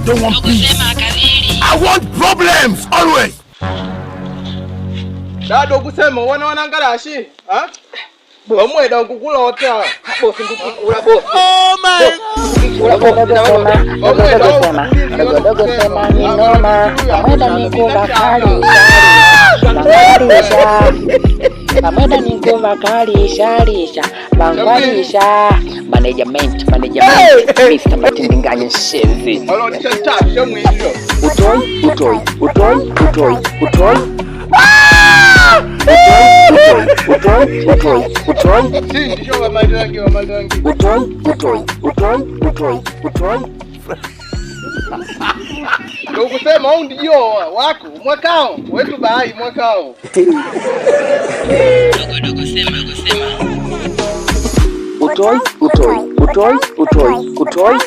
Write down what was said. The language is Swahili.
don't want peace. I want problems always. Dado kusema wana ngalashi, ha? Omweda ngukula hota. Bosi ngukula bosi. Oh my. Dogo sema ni noma. Mweda ni ngoma kali. Pamoja ni ngoma kali sharisha. Bangwalisha. Management. Mr. Matindinganya shezi. Alo ni chacha mwisho. Utoi. Si ndio wa madangi. Utoi. Ndio kusema au ndio wako mwakao wetu bahai mwakao. Dogo sema. Utoi.